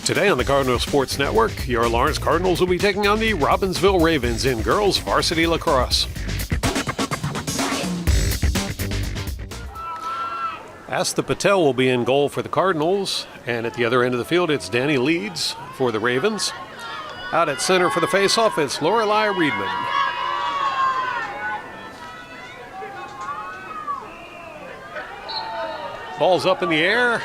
Today on the Cardinal Sports Network, your Lawrence Cardinals will be taking on the Robbinsville Ravens in girls varsity lacrosse. Asta Patel will be in goal for the Cardinals, and at the other end of the field, it's Danny Leeds for the Ravens. Out at center for the faceoff, it's Lorelei Reedman. Ball's up in the air.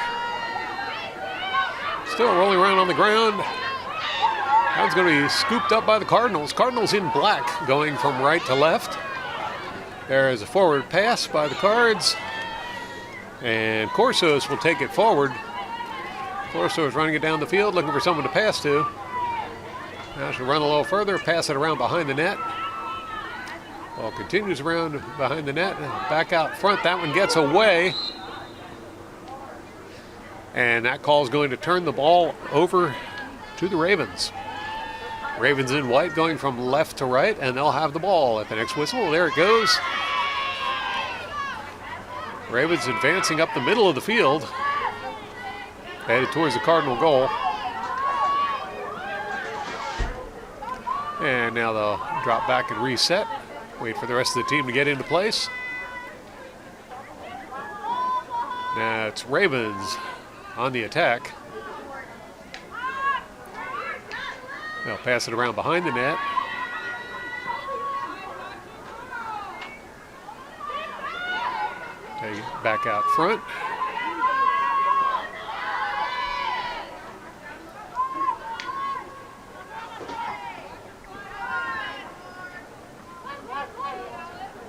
Still rolling around on the ground. That one's going to be scooped up by the Cardinals. Cardinals in black, going from right to left. There is a forward pass by the Cards. And Corsos will take it forward. Corsos running it down the field, looking for someone to pass to. Now she'll run a little further, pass it around behind the net. Ball continues around behind the net. Back out front, that one gets away. And that call is going to turn the ball over to the Ravens. Ravens in white going from left to right, and they'll have the ball at the next whistle. There it goes. Ravens advancing up the middle of the field, headed towards the Cardinal goal. And now they'll drop back and reset. Wait for the rest of the team to get into place. Now it's Ravens on the attack. They'll pass it around behind the net. Take it back out front.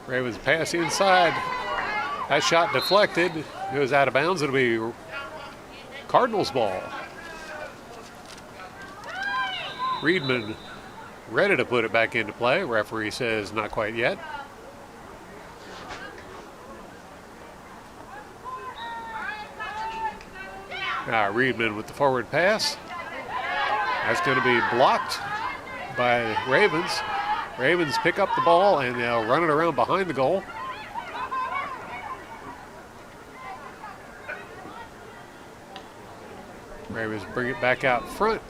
Ravens pass inside. That shot deflected. Goes out of bounds. It'll be Cardinals ball. Reedman ready to put it back into play. Referee says not quite yet. Reedman with the forward pass. That's going to be blocked by the Ravens. Ravens pick up the ball and they'll run it around behind the goal. Ravens bring it back out front.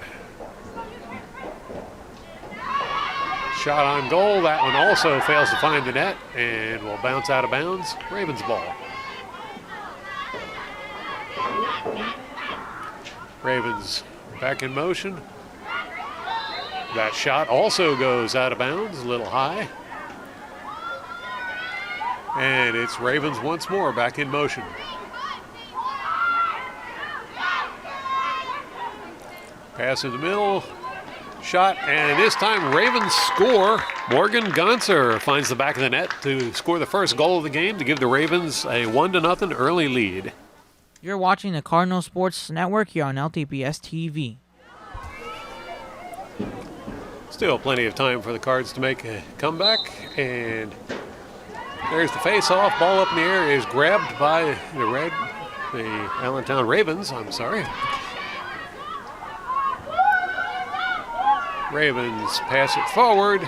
Shot on goal. That one also fails to find the net and will bounce out of bounds. Ravens ball. Ravens back in motion. That shot also goes out of bounds, a little high. And it's Ravens once more back in motion. Pass in the middle, shot, and this time Ravens score. Morgan Gonser finds the back of the net to score the first goal of the game to give the Ravens a 1-0 early lead. You're watching the Cardinal Sports Network here on LTPS TV. Still plenty of time for the Cards to make a comeback, and there's the face-off. Ball up in the air is grabbed by the Allentown Ravens, Ravens pass it forward.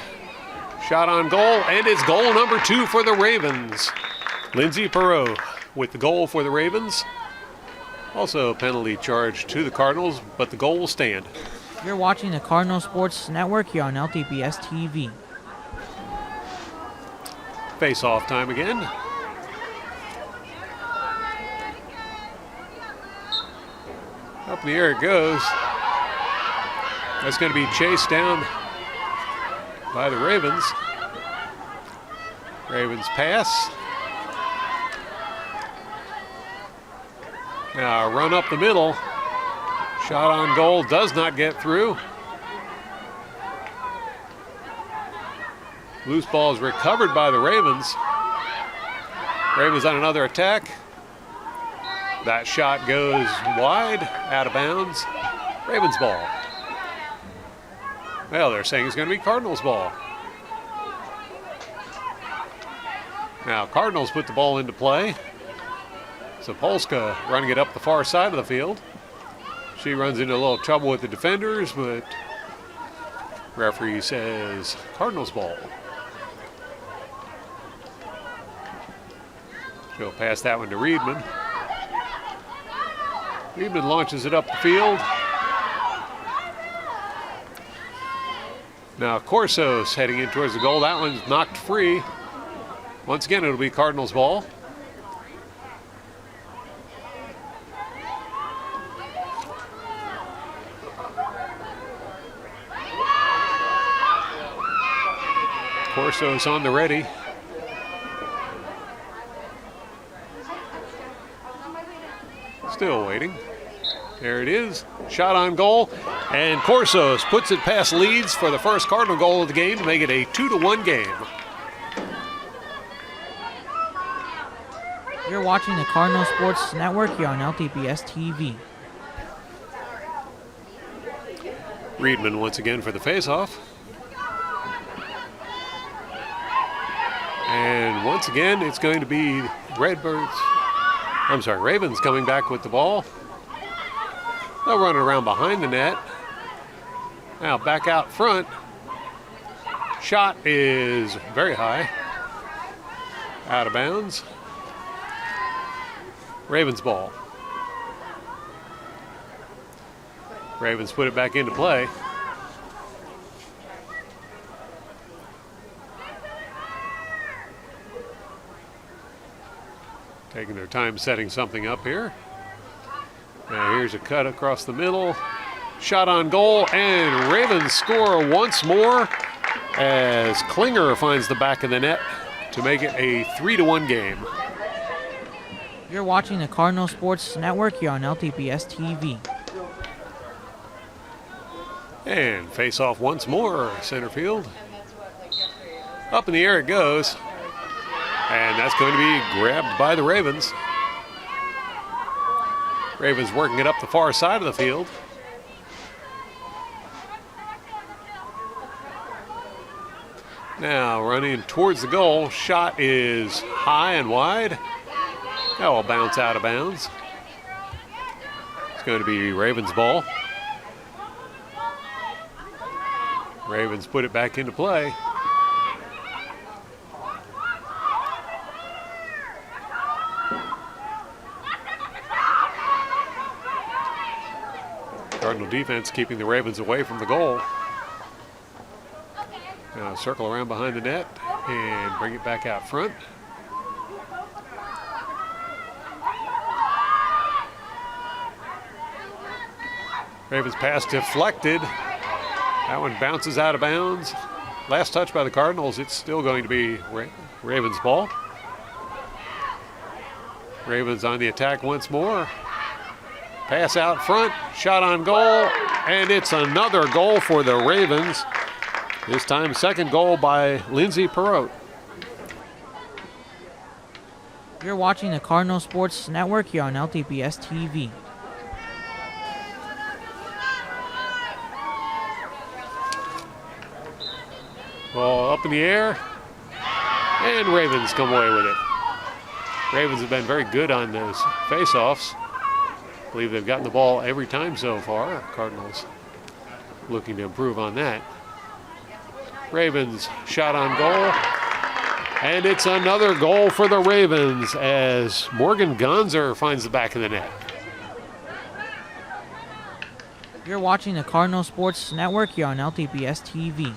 Shot on goal, and it's goal number 2 for the Ravens. Lindsay Perot with the goal for the Ravens. Also a penalty charge to the Cardinals, but the goal will stand. You're watching the Cardinal Sports Network here on LTPS TV. Face-off time again. Up in the air it goes. That's going to be chased down by the Ravens. Ravens pass. Now run up the middle. Shot on goal does not get through. Loose ball is recovered by the Ravens. Ravens on another attack. That shot goes wide, out of bounds. Ravens ball. Well, they're saying it's going to be Cardinals ball. Now, Cardinals put the ball into play. Zapolska running it up the far side of the field. She runs into a little trouble with the defenders, but referee says Cardinals ball. She'll pass that one to Reedman. Reedman launches it up the field. Now Corso's heading in towards the goal. That one's knocked free. Once again, it'll be Cardinals ball. Corso's on the ready. Still waiting. There it is. Shot on goal. And Corsos puts it past Leeds for the first Cardinal goal of the game to make it a 2-1 game. You're watching the Cardinal Sports Network here on LTPS TV. Reedman once again for the faceoff. And once again, it's going to be Ravens coming back with the ball. They'll run it around behind the net. Now back out front. Shot is very high. Out of bounds. Ravens ball. Ravens put it back into play. Taking their time setting something up here. Now here's a cut across the middle. Shot on goal, and Ravens score once more as Klinger finds the back of the net to make it a 3-1 game. You're watching the Cardinal Sports Network here on LTPS TV. And face off once more, center field. Up in the air it goes. And that's going to be grabbed by the Ravens. Ravens working it up the far side of the field. Now running towards the goal. Shot is high and wide. That will bounce out of bounds. It's going to be Ravens ball. Ravens put it back into play. Cardinal defense keeping the Ravens away from the goal. Now circle around behind the net and bring it back out front. Ravens pass deflected. That one bounces out of bounds. Last touch by the Cardinals. It's still going to be Ravens ball. Ravens on the attack once more. Pass out front, shot on goal, and it's another goal for the Ravens. This time, second goal by Lindsay Perot. You're watching the Cardinal Sports Network here on LTPS TV. Ball up in the air, and Ravens come away with it. Ravens have been very good on those faceoffs. I believe they've gotten the ball every time so far. Cardinals looking to improve on that. Ravens shot on goal. And it's another goal for the Ravens as Morgan Gonzer finds the back of the net. You're watching the Cardinal Sports Network here on LTPS TV.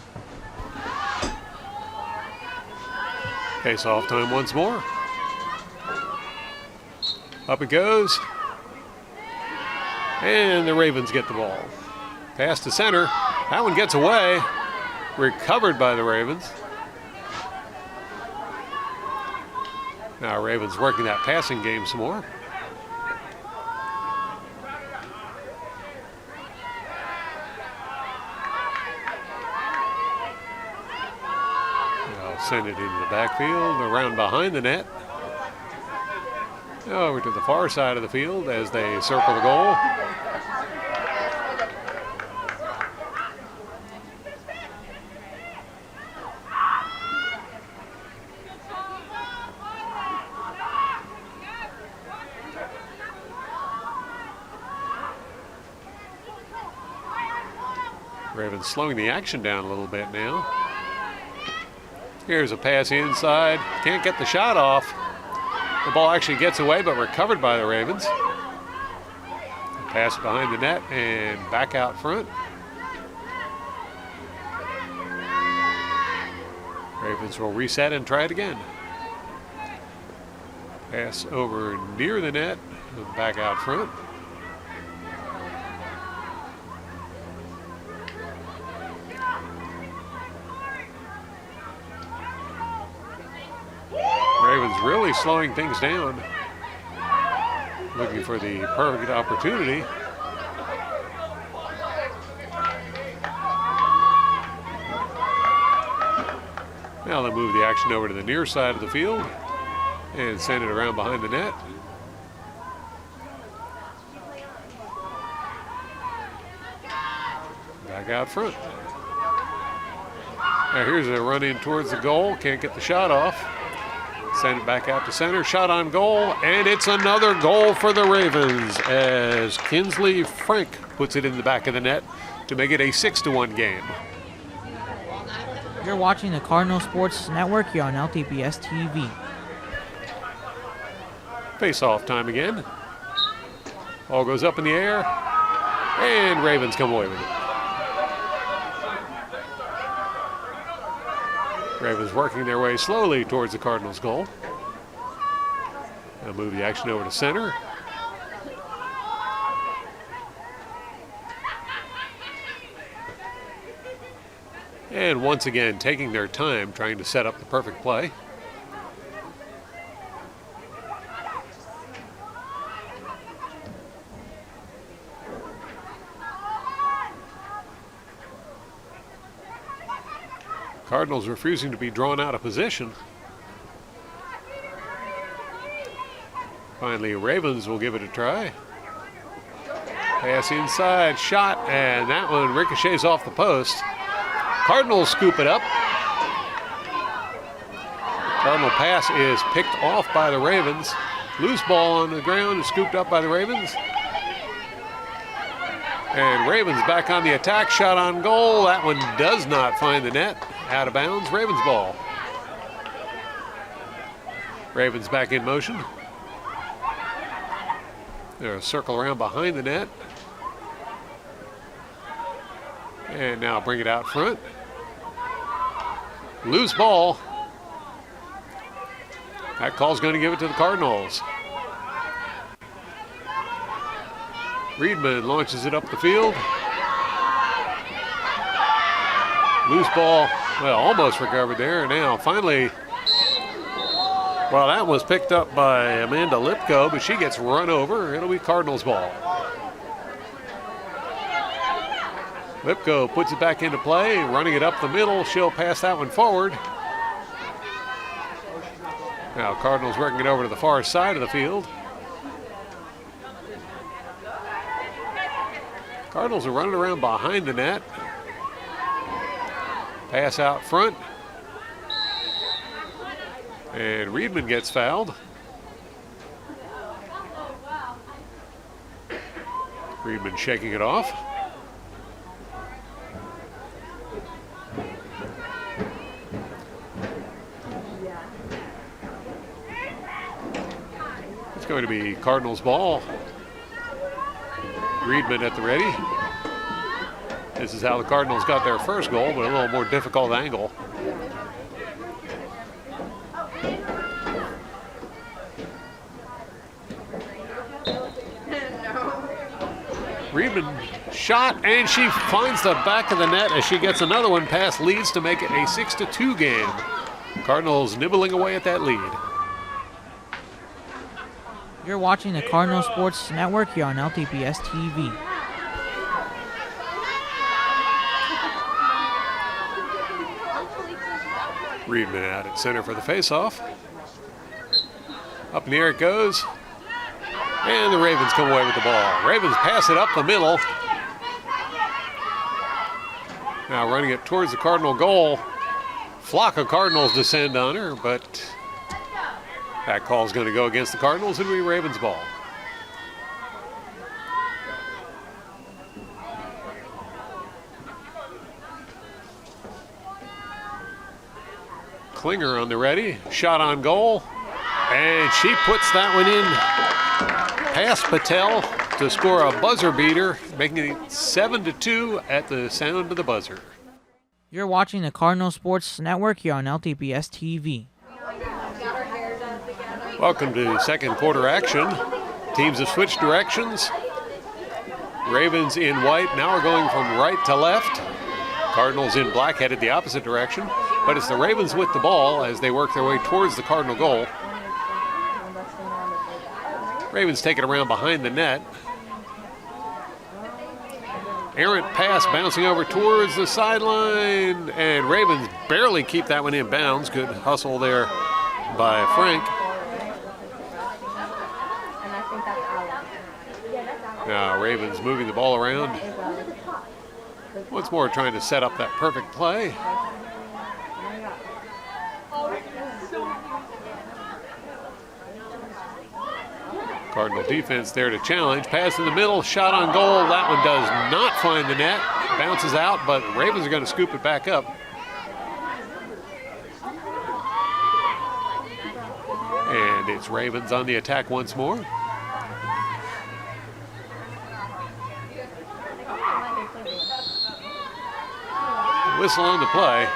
Face off time once more. Up it goes. And the Ravens get the ball. Pass to center. That one gets away. Recovered by the Ravens. Now Ravens working that passing game some more. They'll send it into the backfield, around behind the net. Over to the far side of the field as they circle the goal. Ravens slowing the action down a little bit now. Here's a pass inside. Can't get the shot off. The ball actually gets away, but recovered by the Ravens. Pass behind the net and back out front. Ravens will reset and try it again. Pass over near the net and back out front. Ravens really slowing things down. Looking for the perfect opportunity. Now they move the action over to the near side of the field and send it around behind the net. Back out front. Now here's a run in towards the goal. Can't get the shot off. Send it back out to center. Shot on goal, and it's another goal for the Ravens as Kinsley Frank puts it in the back of the net to make it a 6-1 game. You're watching the Cardinal Sports Network here on LTPS TV. Face-off time again. Ball goes up in the air, and Ravens come away with it. Ravens working their way slowly towards the Cardinals' goal. Now move the action over to center. And once again, taking their time, trying to set up the perfect play. Cardinals refusing to be drawn out of position. Finally, Ravens will give it a try. Pass inside, shot, and that one ricochets off the post. Cardinals scoop it up. Cardinal pass is picked off by the Ravens. Loose ball on the ground is scooped up by the Ravens. And Ravens back on the attack, shot on goal. That one does not find the net. Out of bounds, Ravens ball. Ravens back in motion. They'll circle around behind the net. And now bring it out front. Loose ball. That call's going to give it to the Cardinals. Reedman launches it up the field. Loose ball, well, almost recovered there. Now, finally, well, that was picked up by Amanda Lipko, but she gets run over. It'll be Cardinals ball. Lipko puts it back into play, running it up the middle. She'll pass that one forward. Now, Cardinals working it over to the far side of the field. Cardinals are running around behind the net. Pass out front. And Reedman gets fouled. Reedman shaking it off. It's going to be Cardinals ball. Reedman at the ready. This is how the Cardinals got their first goal, but a little more difficult angle. Reedman shot, and she finds the back of the net as she gets another one past Leeds to make it a 6-2 game. Cardinals nibbling away at that lead. You're watching the Cardinal Sports Network here on LTPS TV. Reedman out at center for the faceoff. Up in the air it goes. And the Ravens come away with the ball. Ravens pass it up the middle. Now running it towards the Cardinal goal. Flock of Cardinals descend on her, but that call's going to go against the Cardinals. It'll be Ravens ball. Klinger on the ready. Shot on goal. And she puts that one in past Patel to score a buzzer beater, making it 7-2 at the sound of the buzzer. You're watching the Cardinal Sports Network here on LTPS TV. Welcome to second quarter action. Teams have switched directions. Ravens in white now are going from right to left. Cardinals in black headed the opposite direction. But it's the Ravens with the ball as they work their way towards the Cardinal goal. Ravens take it around behind the net. Errant pass bouncing over towards the sideline, and Ravens barely keep that one in bounds. Good hustle there by Frank. Now Ravens moving the ball around. Once more trying to set up that perfect play. Cardinal defense there to challenge. Pass in the middle, shot on goal. That one does not find the net. Bounces out, but Ravens are going to scoop it back up. And it's Ravens on the attack once more. Whistle on the play.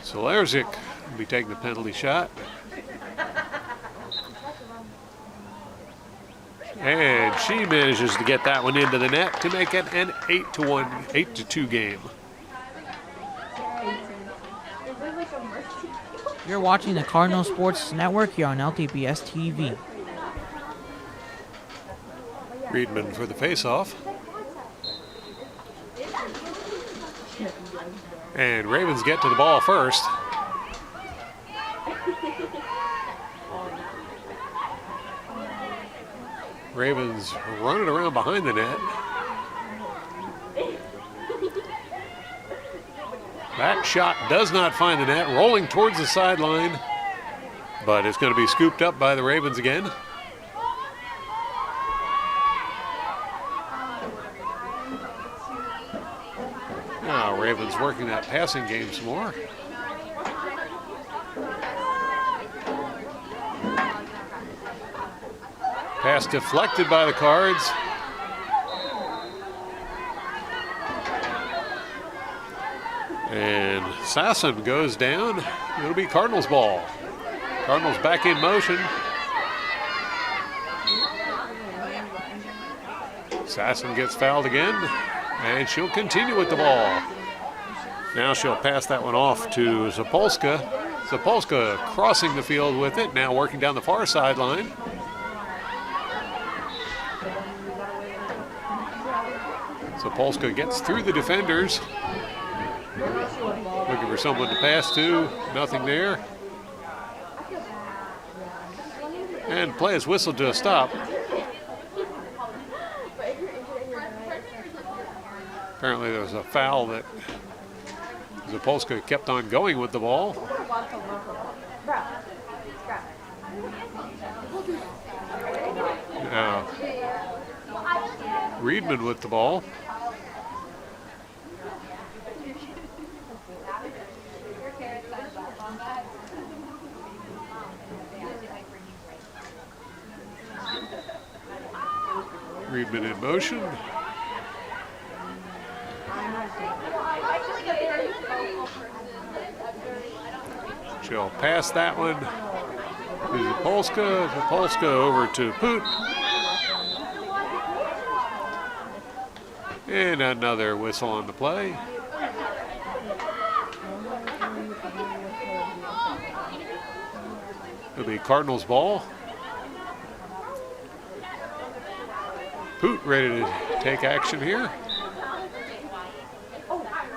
Solarzik will be taking the penalty shot. And she manages to get that one into the net to make it an 8-2 game. You're watching the Cardinal Sports Network here on LTPS TV. Reedman for the faceoff. And Ravens get to the ball first. Ravens running around behind the net. That shot does not find the net, rolling towards the sideline, but it's going to be scooped up by the Ravens again. Now Ravens working that passing game some more. Pass deflected by the Cards. And Sasson goes down. It'll be Cardinals ball. Cardinals back in motion. Sasson gets fouled again, and she'll continue with the ball. Now she'll pass that one off to Zapolska. Zapolska crossing the field with it, now working down the far sideline. Zapolska gets through the defenders. Looking for someone to pass to, nothing there. And play is whistled to a stop. Apparently there was a foul that Zapolska kept on going with the ball. Now, Reedman with the ball. Reedman in motion. She'll pass that one to Zapolska. Zapolska over to Poot. And another whistle on the play. It'll be Cardinals ball. Poot ready to take action here.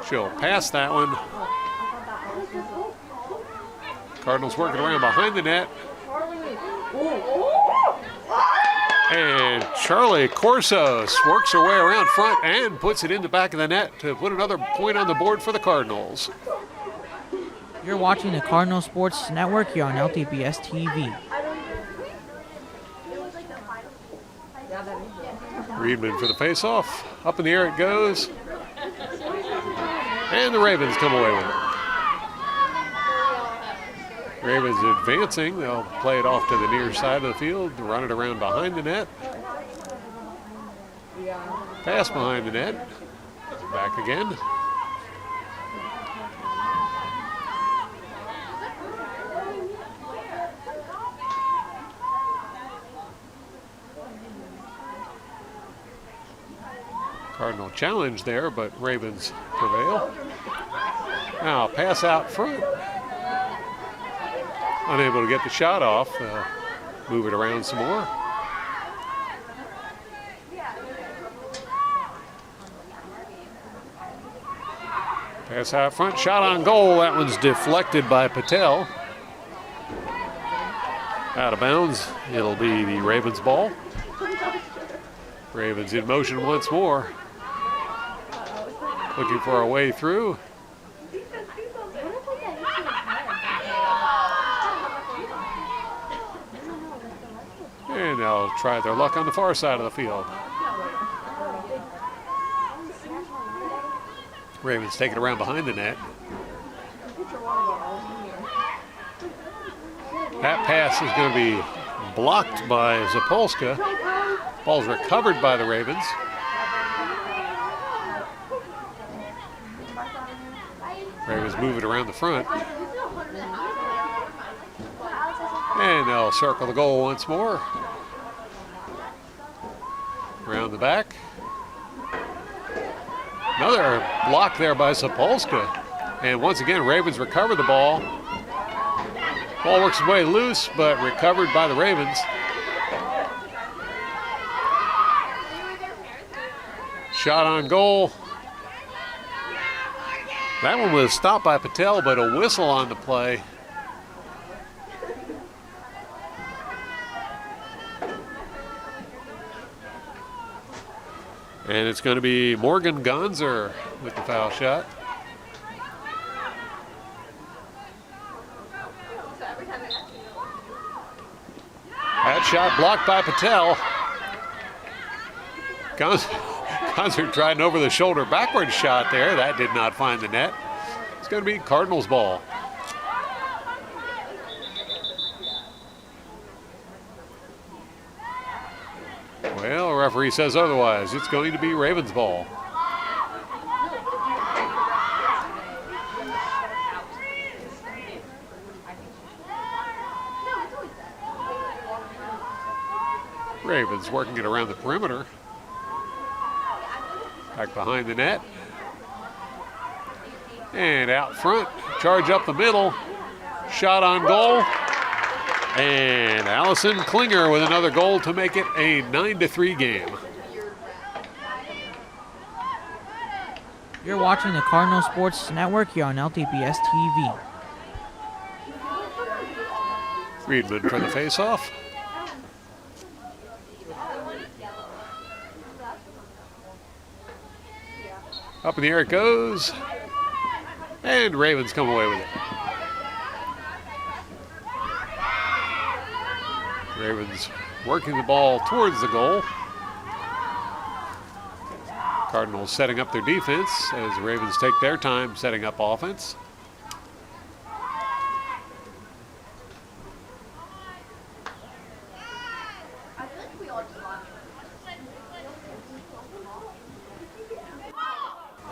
She'll pass that one. Cardinals working around behind the net. And Charlie Corsos works her way around front and puts it in the back of the net to put another point on the board for the Cardinals. You're watching the Cardinal Sports Network here on LTPS TV. Reedman for the face-off. Up in the air it goes. And the Ravens come away with it. Ravens advancing. They'll play it off to the near side of the field, run it around behind the net. Pass behind the net. Back again. Cardinal challenge there, but Ravens prevail. Now pass out front. Unable to get the shot off. Move it around some more. Pass out front, shot on goal. That one's deflected by Patel. Out of bounds. It'll be the Ravens ball. Ravens in motion once more. Looking for a way through. And they'll try their luck on the far side of the field. Ravens take it around behind the net. That pass is going to be blocked by Zapolska. Ball's recovered by the Ravens. Ravens move it around the front. And they'll circle the goal once more. Around the back. Another block there by Zapolska. And once again, Ravens recover the ball. Ball works its way loose, but recovered by the Ravens. Shot on goal. That one was stopped by Patel, but a whistle on the play. And it's going to be Morgan Gonzer with the foul shot. That shot blocked by Patel. Gonzer tried an over-the-shoulder backward shot there. That did not find the net. It's going to be Cardinals ball. Well, referee says otherwise. It's going to be Ravens ball. Ravens working it around the perimeter. Back behind the net. And out front, charge up the middle. Shot on goal. And Allison Klinger with another goal to make it a 9-3 game. You're watching the Cardinal Sports Network here on LTPS TV. Reedman for the faceoff. Up in the air it goes. And Ravens come away with it. Ravens working the ball towards the goal. Cardinals setting up their defense as the Ravens take their time setting up offense.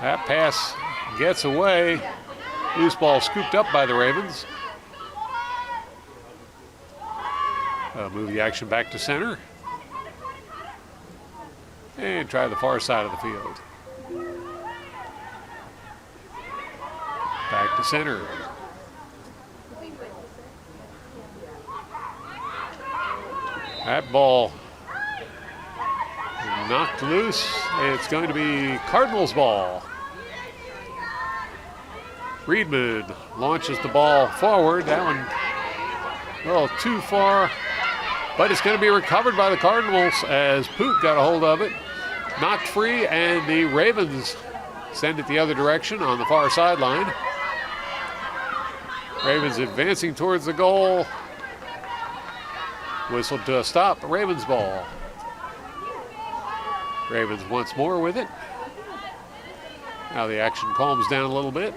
That pass gets away. Loose ball scooped up by the Ravens. Move the action back to center. And try the far side of the field. Back to center. That ball knocked loose. It's going to be Cardinals ball. Reedman launches the ball forward. That one a little too far, but it's going to be recovered by the Cardinals as Poot got a hold of it. Knocked free, and the Ravens send it the other direction on the far sideline. Ravens advancing towards the goal. Whistled to a stop, Ravens ball. Ravens once more with it. Now the action calms down a little bit.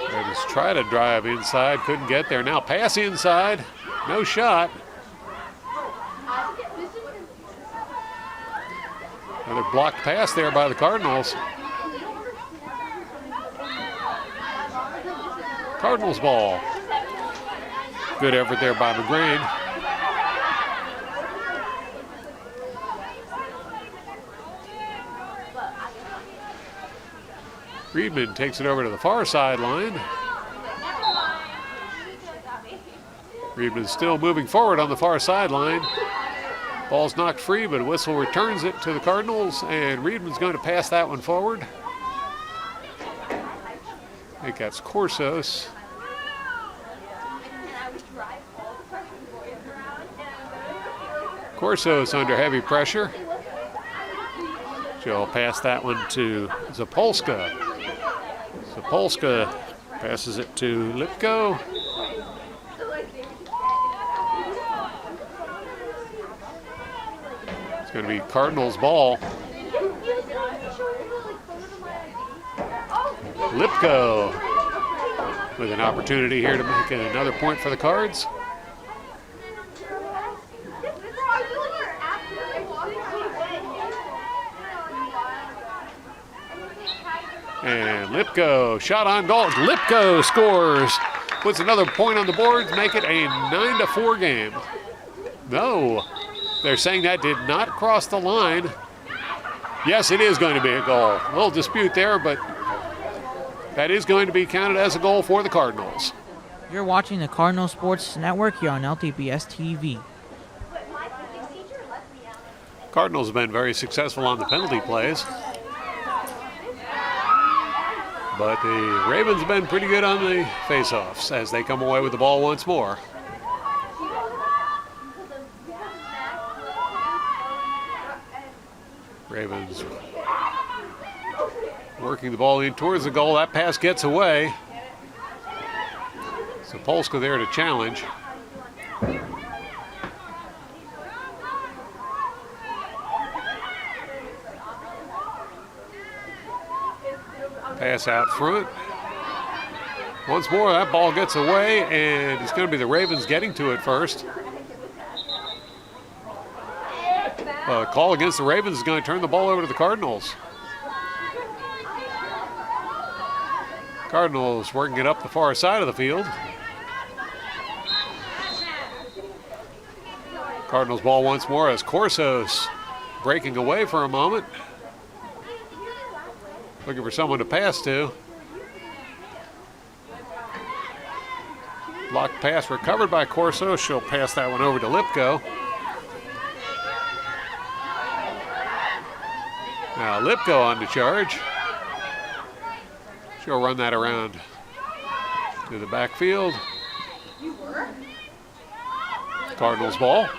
Ravens try to drive inside, couldn't get there. Now pass inside, no shot. Another blocked pass there by the Cardinals. Cardinals ball. Good effort there by McGrain. Friedman takes it over to the far sideline. Friedman still moving forward on the far sideline. Ball's knocked free, but a whistle returns it to the Cardinals, and Friedman's going to pass that one forward. I think that's Corsos. Corsos under heavy pressure. She'll pass that one to Zapolska. Zapolska passes it to Lipko. It's going to be Cardinals ball. Lipko with an opportunity here to make another point for the Cards. And Lipko, shot on goal. Lipko scores. Puts another point on the board to make it a 9-4 game. No, they're saying that did not cross the line. Yes, it is going to be a goal. A little dispute there, but that is going to be counted as a goal for the Cardinals. You're watching the Cardinal Sports Network here on LTPS TV. Cardinals have been very successful on the penalty plays, but the Ravens have been pretty good on the face-offs as they come away with the ball once more. Ravens working the ball in towards the goal. That pass gets away. Zapolska there to challenge. Pass out front. Once more, that ball gets away, and it's going to be the Ravens getting to it first. Call against the Ravens is going to turn the ball over to the Cardinals. Cardinals working it up the far side of the field. Cardinals ball once more as Corsos breaking away for a moment. Looking for someone to pass to. Blocked pass recovered by Corsos. She'll pass that one over to Lipko. Now Lipko on the charge. She'll run that around to the backfield. Cardinals ball.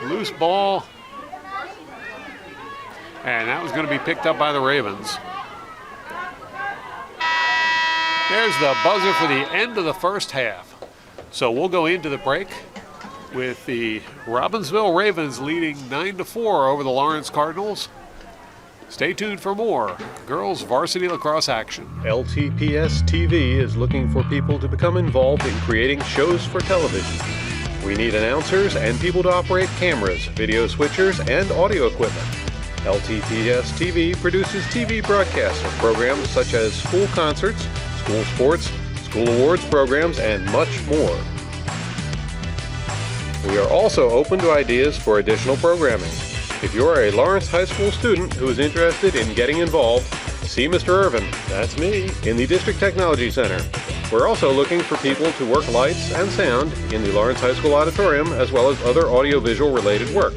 Loose ball. And that was going to be picked up by the Ravens. There's the buzzer for the end of the first half. So we'll go into the break with the Robbinsville Ravens leading 9-4 over the Lawrence Cardinals. Stay tuned for more girls varsity lacrosse action. LTPS TV is looking for people to become involved in creating shows for television. We need announcers and people to operate cameras, video switchers, and audio equipment. LTPS TV produces TV broadcasts of programs such as school concerts, school sports, school awards programs, and much more. We are also open to ideas for additional programming. If you are a Lawrence High School student who is interested in getting involved, see Mr. Irvin, that's me, in the District Technology Center. We're also looking for people to work lights and sound in the Lawrence High School auditorium, as well as other audiovisual related work.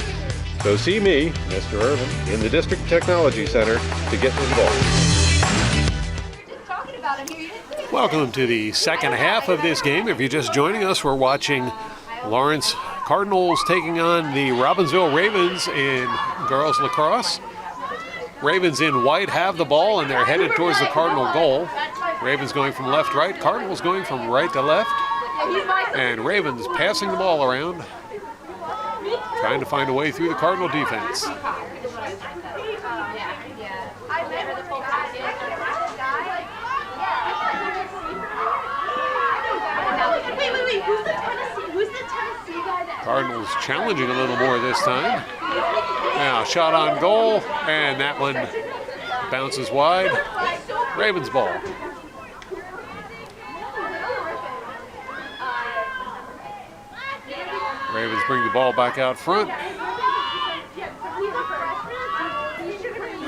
So see me, Mr. Irvin, in the District Technology Center to get involved. Welcome to the second half of this game. If you're just joining us, we're watching Lawrence Cardinals taking on the Robbinsville Ravens in girls lacrosse. Ravens in white have the ball and they're headed towards the Cardinal goal. Ravens going from left to right, Cardinals going from right to left. And Ravens passing the ball around, trying to find a way through the Cardinal defense. Cardinals challenging a little more this time. Now shot on goal, and that one bounces wide. Ravens ball. Ravens bring the ball back out front.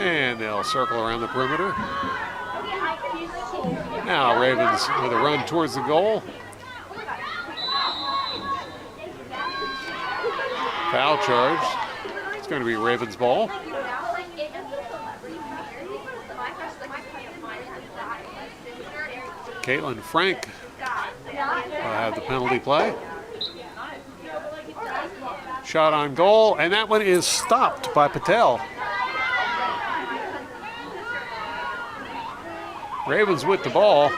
And they'll circle around the perimeter. Now Ravens with a run towards the goal. Foul charge. It's going to be Ravens ball. Caitlin Frank will have the penalty play. Shot on goal, and that one is stopped by Patel. Ravens with the ball.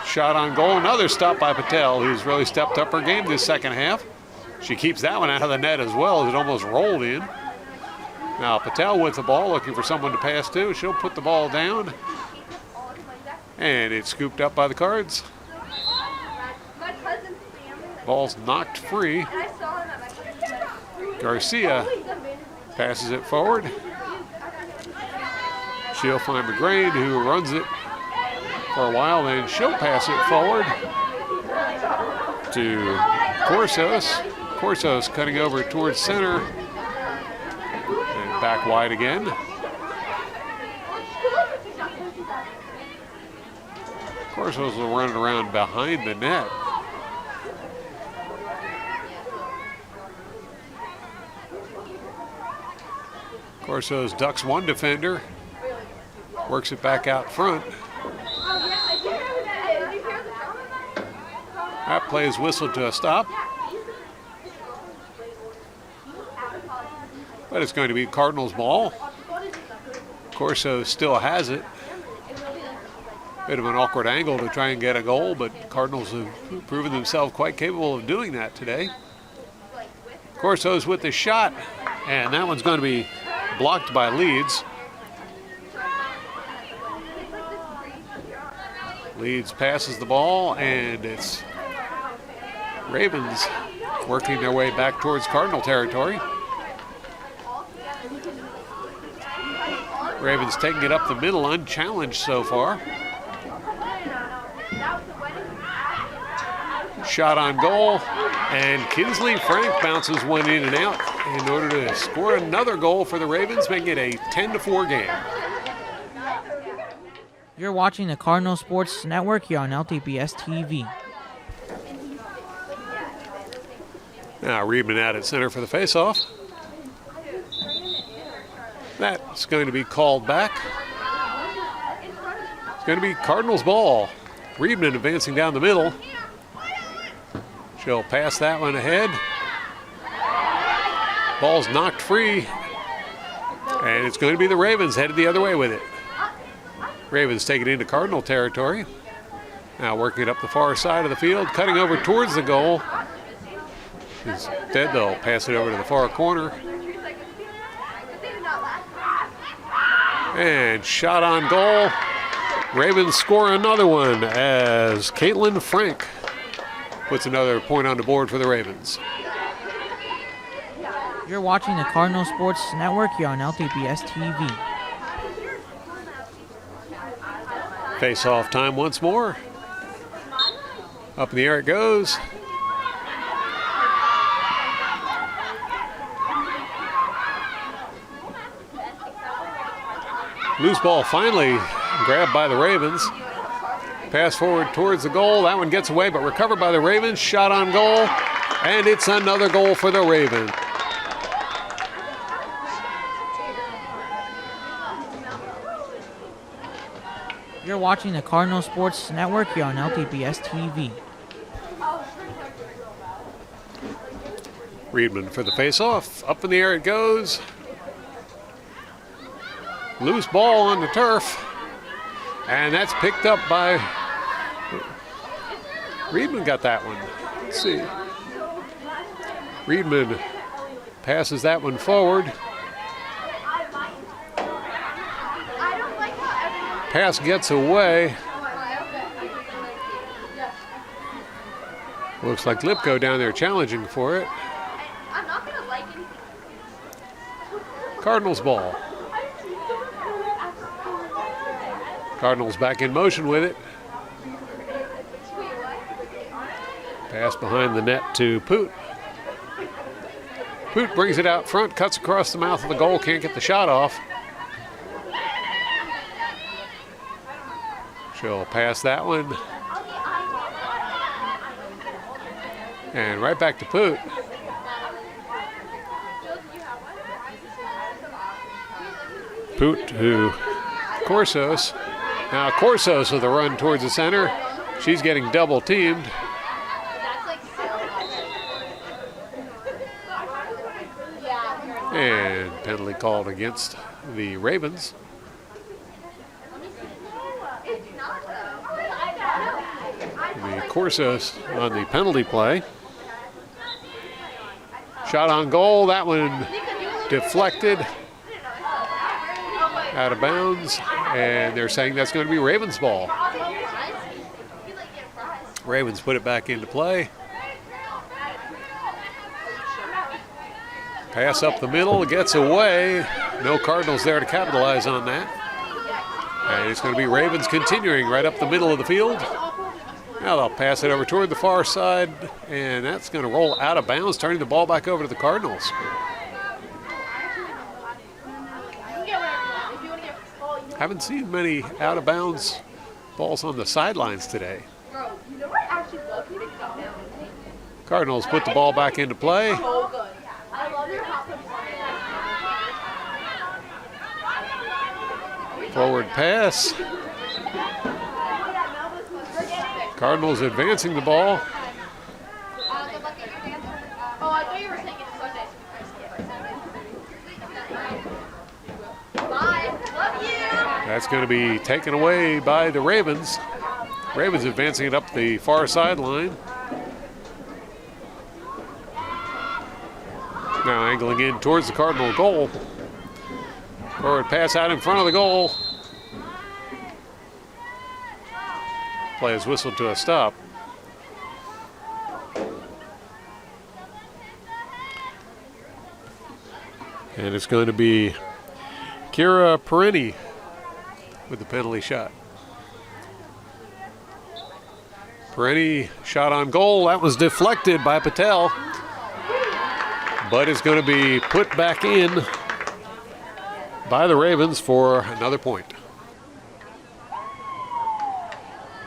Shot on goal, another stop by Patel, who's really stepped up her game this second half. She keeps that one out of the net as well, as it almost rolled in. Now Patel with the ball, looking for someone to pass to. She'll put the ball down. And it's scooped up by the Cards. Ball's knocked free. Garcia passes it forward. She'll find McGrain, who runs it for a while, then she'll pass it forward to Corsos. Corsos cutting over towards center and back wide again. Corsos will run it around behind the net. Corsos ducks one defender, works it back out front. That play is whistled to a stop. But it's going to be Cardinals ball. Corso still has it. Bit of an awkward angle to try and get a goal, but Cardinals have proven themselves quite capable of doing that today. Corso's with the shot, and that one's going to be blocked by Leeds. Leeds passes the ball, and it's Ravens working their way back towards Cardinal territory. Ravens taking it up the middle, unchallenged so far. Shot on goal, and Kinsley Frank bounces one in and out in order to score another goal for the Ravens, making it a 10-4 game. You're watching the Cardinal Sports Network here on LTPS TV. Now Riebman out at center for the faceoff. That's going to be called back. It's going to be Cardinals ball. Riebman advancing down the middle. She'll pass that one ahead. Ball's knocked free. And it's going to be the Ravens headed the other way with it. Ravens take it into Cardinal territory. Now working it up the far side of the field, cutting over towards the goal. Instead, they'll pass it over to the far corner. And shot on goal. Ravens score another one as Caitlin Frank puts another point on the board for the Ravens. You're watching the Cardinal Sports Network here on LTPS TV. Face-off time once more. Up in the air it goes. Loose ball finally grabbed by the Ravens. Pass forward towards the goal. That one gets away, but recovered by the Ravens. Shot on goal, and it's another goal for the Ravens. You're watching the Cardinal Sports Network here on LTPS TV. Reedman for the face-off. Up in the air it goes. Loose ball on the turf. And that's picked up by... Reedman got that one. Let's see. Reedman passes that one forward. Pass gets away. Looks like Lipko down there challenging for it. Cardinals ball. Cardinals back in motion with it. Pass behind the net to Poot. Poot brings it out front, cuts across the mouth of the goal, can't get the shot off. She'll pass that one. And right back to Poot. Poot to Corsos. Now Corsos with a run towards the center. She's getting double teamed. And penalty called against the Ravens. The Corsos on the penalty play. Shot on goal, that one deflected out of bounds, and they're saying that's going to be Ravens ball. Ravens put it back into play. Pass up the middle, gets away. No Cardinals there to capitalize on that. And it's going to be Ravens continuing right up the middle of the field. Now they'll pass it over toward the far side, and that's going to roll out of bounds, turning the ball back over to the Cardinals. Haven't seen many out of bounds balls on the sidelines today. Cardinals put the ball back into play. Forward pass. Cardinals advancing the ball. That's going to be taken away by the Ravens. Ravens advancing it up the far sideline. Now angling in towards the Cardinal goal. Forward pass out in front of the goal. Play is whistled to a stop. And it's going to be Kira Perini with the penalty shot. Perini shot on goal. That was deflected by Patel. But it's going to be put back in by the Ravens for another point.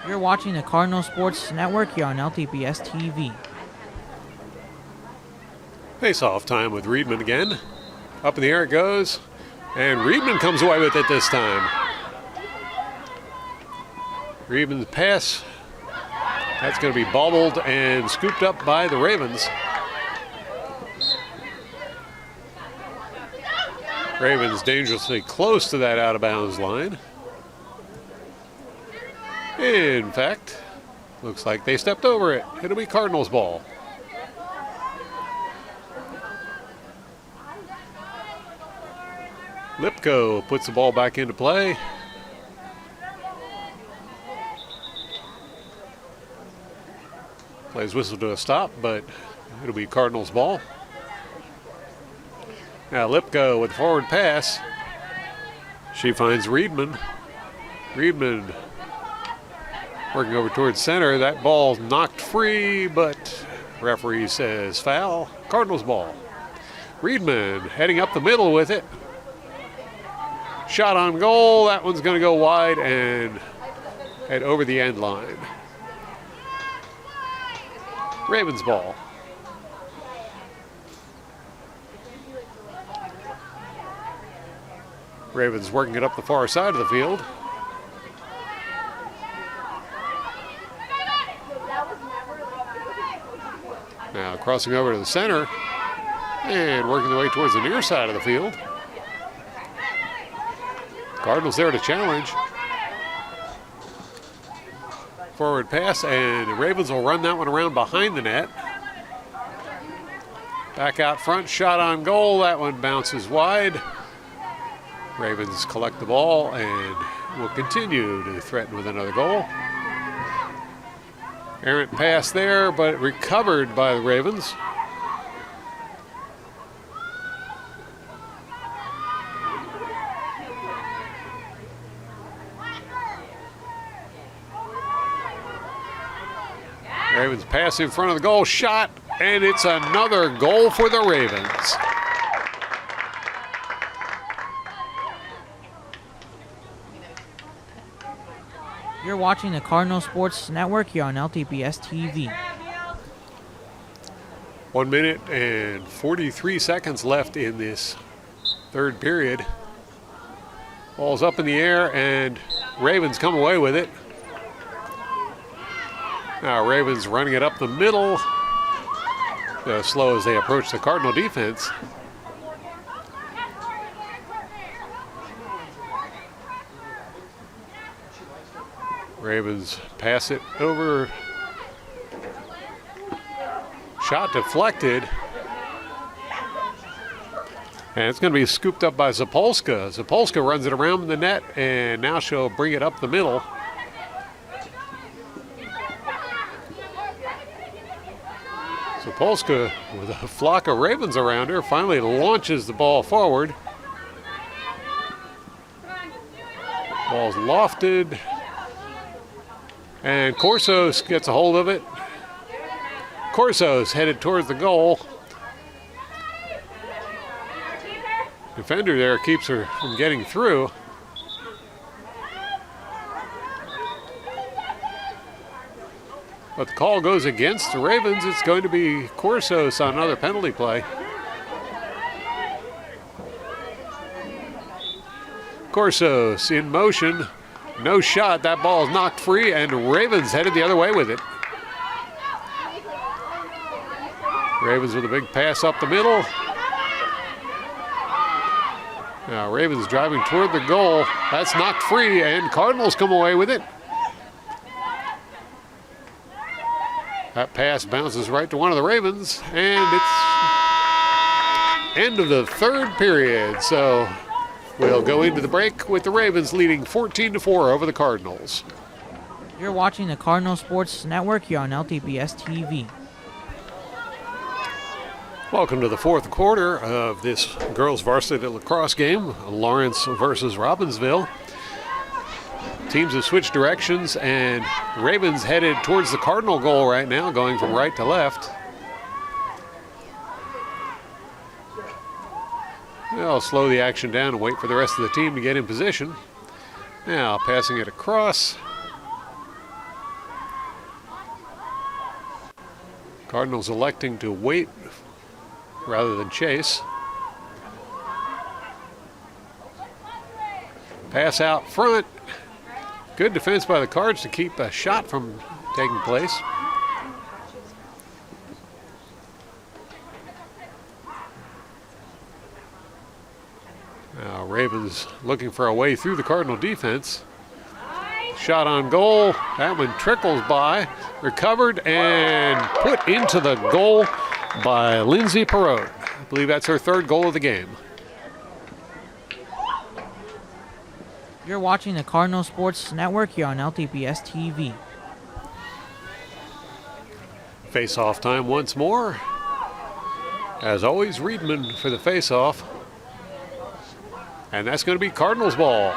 You're watching the Cardinal Sports Network here on LTPS TV. Face-off time with Reedman again. Up in the air it goes. And Reedman comes away with it this time. Reedman's pass. That's going to be bobbled and scooped up by the Ravens. Ravens dangerously close to that out-of-bounds line. In fact, looks like they stepped over it. It'll be Cardinals ball. Lipko puts the ball back into play. Plays whistle to a stop, but it'll be Cardinals ball. Now Lipko with forward pass. She finds Reedman. Reedman working over towards center. That ball's knocked free, but referee says foul. Cardinals ball. Reedman heading up the middle with it. Shot on goal. That one's going to go wide and head over the end line. Ravens ball. Ravens working it up the far side of the field. Now crossing over to the center and working their way towards the near side of the field. Cardinals there to challenge. Forward pass, and the Ravens will run that one around behind the net. Back out front, shot on goal. That one bounces wide. Ravens collect the ball and will continue to threaten with another goal. Errant pass there, but recovered by the Ravens. Ravens pass in front of the goal, shot, and it's another goal for the Ravens. You're watching the Cardinal Sports Network here on LTPS TV. 1 minute and 43 seconds left in this third period. Ball's up in the air, and Ravens come away with it. Now Ravens running it up the middle. Slow as they approach the Cardinal defense. Ravens pass it over. Shot deflected. And it's going to be scooped up by Zapolska. Zapolska runs it around the net, and now she'll bring it up the middle. Zapolska, with a flock of Ravens around her, finally launches the ball forward. Ball's lofted, and Corsos gets a hold of it. Corsos headed towards the goal. Defender there keeps her from getting through. But the call goes against the Ravens. It's going to be Corsos on another penalty play. Corsos in motion. No shot. That ball is knocked free, and Ravens headed the other way with it. Ravens with a big pass up the middle. Now Ravens driving toward the goal. That's knocked free, and Cardinals come away with it. That pass bounces right to one of the Ravens, and it's end of the third period. So we'll go into the break with the Ravens leading 14-4 over the Cardinals. You're watching the Cardinal Sports Network here on LTPS TV. Welcome to the fourth quarter of this girls varsity lacrosse game, Lawrence versus Robbinsville. Teams have switched directions, and Ravens headed towards the Cardinal goal right now, going from right to left. They'll slow the action down and wait for the rest of the team to get in position. Now passing it across. Cardinals electing to wait rather than chase. Pass out front. Good defense by the Cards to keep a shot from taking place. Now Ravens looking for a way through the Cardinal defense. Shot on goal. That one trickles by. Recovered and put into the goal by Lindsay Perot. I believe that's her third goal of the game. You're watching the Cardinal Sports Network here on LTPS TV. Face-off time once more. As always, Reedman for the face-off. And that's going to be Cardinals ball.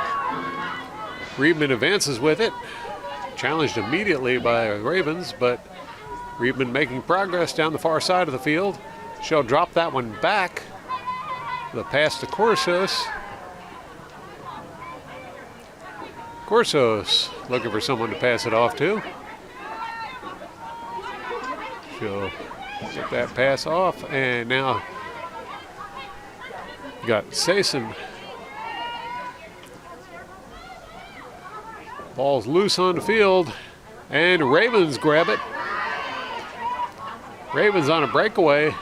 Reedman advances with it. Challenged immediately by the Ravens, but Reedman making progress down the far side of the field. She'll drop that one back. The pass to Corsos. Corsos looking for someone to pass it off to. She'll get that pass off, and now you got Sason. Ball's loose on the field, and Ravens grab it. Ravens on a breakaway.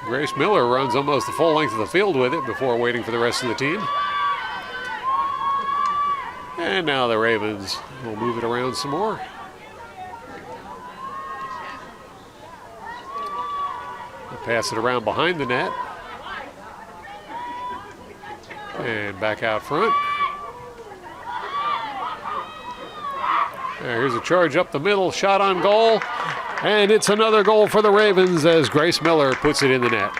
Grace Miller runs almost the full length of the field with it before waiting for the rest of the team. And now the Ravens will move it around some more. They'll pass it around behind the net. And back out front. Here's a charge up the middle, shot on goal. And it's another goal for the Ravens as Grace Miller puts it in the net.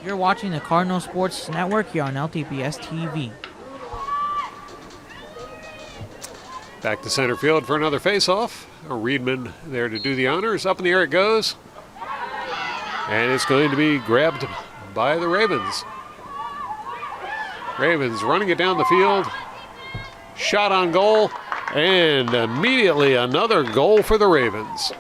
You're watching the Cardinal Sports Network here on LTPS TV. Back to center field for another faceoff. Reedman there to do the honors. Up in the air it goes. And it's going to be grabbed by the Ravens. Ravens running it down the field. Shot on goal. And immediately another goal for the Ravens.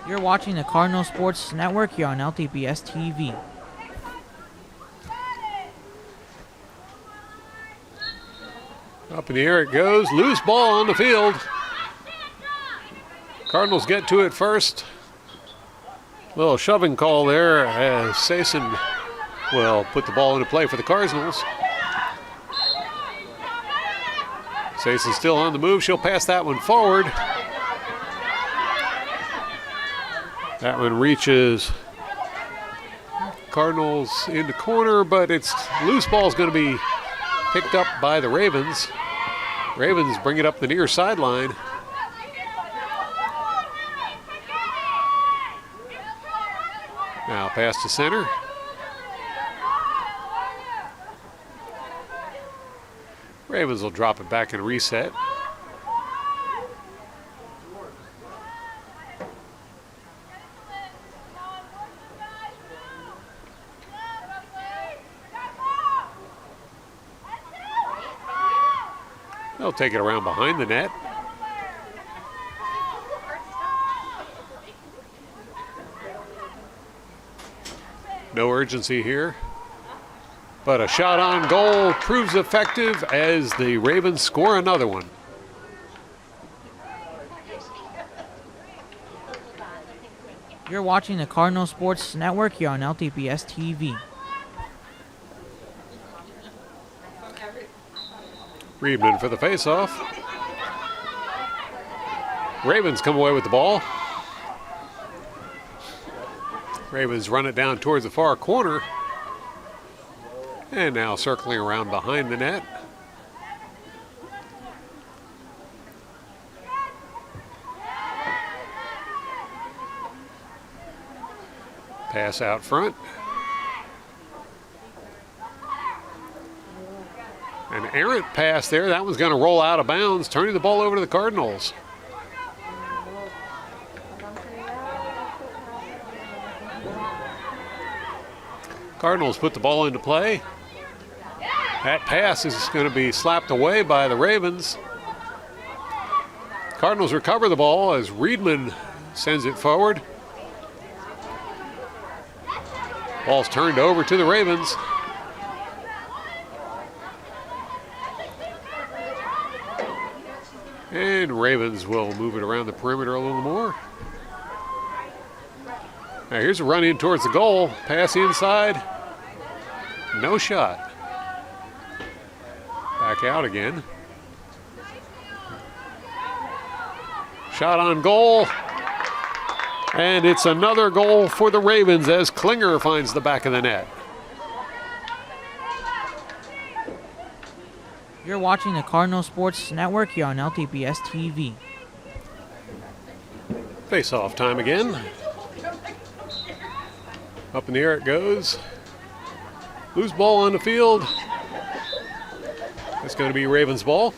You're watching the Cardinal Sports Network here on LTPS TV. Up in the air it goes. Loose ball on the field. Cardinals get to it first. Little shoving call there as Sason will put the ball into play for the Cardinals. Sason's still on the move. She'll pass that one forward. That one reaches Cardinals in the corner, but it's loose ball is going to be picked up by the Ravens. Ravens bring it up the near sideline. Now pass to center. Ravens will drop it back and reset. They'll take it around behind the net. No urgency here. But a shot on goal proves effective as the Ravens score another one. You're watching the Cardinal Sports Network here on LTPS TV. Reedman for the faceoff. Ravens come away with the ball. Ravens run it down towards the far corner. And now circling around behind the net. Pass out front. An errant pass there. That one's going to roll out of bounds, turning the ball over to the Cardinals. Cardinals put the ball into play. That pass is going to be slapped away by the Ravens. Cardinals recover the ball as Reedman sends it forward. Ball's turned over to the Ravens. And Ravens will move it around the perimeter a little more. Now here's a run in towards the goal. Pass inside. No shot. Back out again. Shot on goal. And it's another goal for the Ravens as Klinger finds the back of the net. You're watching the Cardinal Sports Network here on LTPS TV. Face-off time again. Up in the air it goes. Loose ball on the field. It's going to be Ravens ball.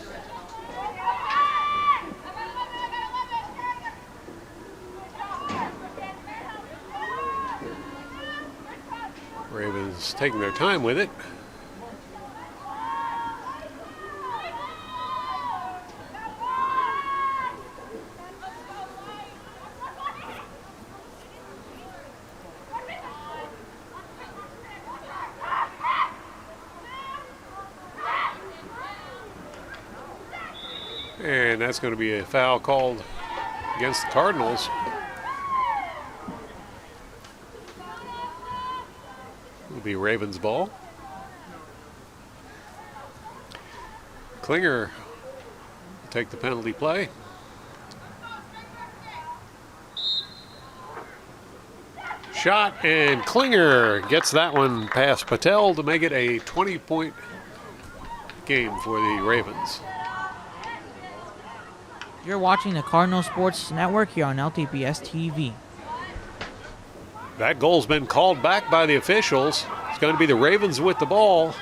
Ravens taking their time with it. And that's going to be a foul called against the Cardinals. It'll be Ravens ball. Klinger will take the penalty play. Shot, and Klinger gets that one past Patel to make it a 20-point game for the Ravens. You're watching the Cardinal Sports Network here on LTPS TV. That goal's been called back by the officials. It's going to be the Ravens with the ball.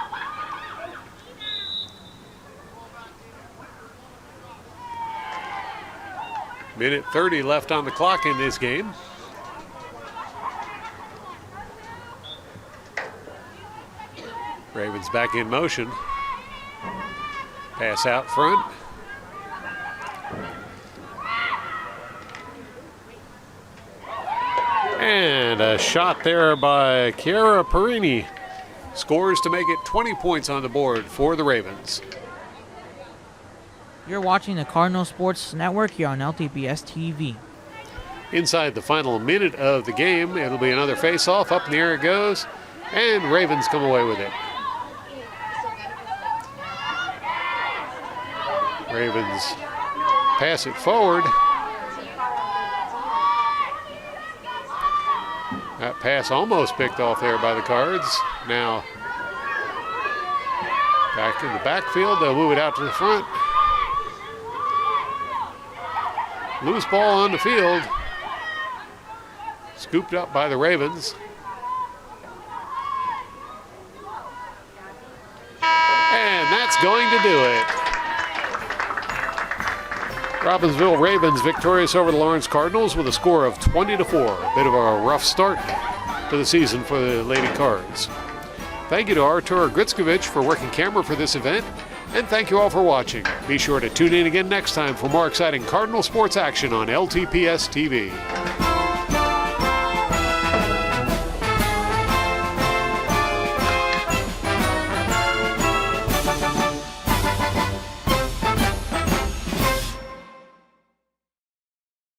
Minute 30 left on the clock in this game. Ravens back in motion. Pass out front. And a shot there by Chiara Perini. Scores to make it 20 points on the board for the Ravens. You're watching the Cardinal Sports Network here on LTPS TV. Inside the final minute of the game, it'll be another face-off. Up in the air it goes, and Ravens come away with it. Ravens pass it forward. That pass almost picked off there by the Cards. Now back in the backfield, they'll move it out to the front. Loose ball on the field. Scooped up by the Ravens. And that's going to do it. Robbinsville Ravens victorious over the Lawrence Cardinals with a score of 20-4. A bit of a rough start to the season for the Lady Cards. Thank you to Artur Gritskovich for working camera for this event, and thank you all for watching. Be sure to tune in again next time for more exciting Cardinal sports action on LTPS TV.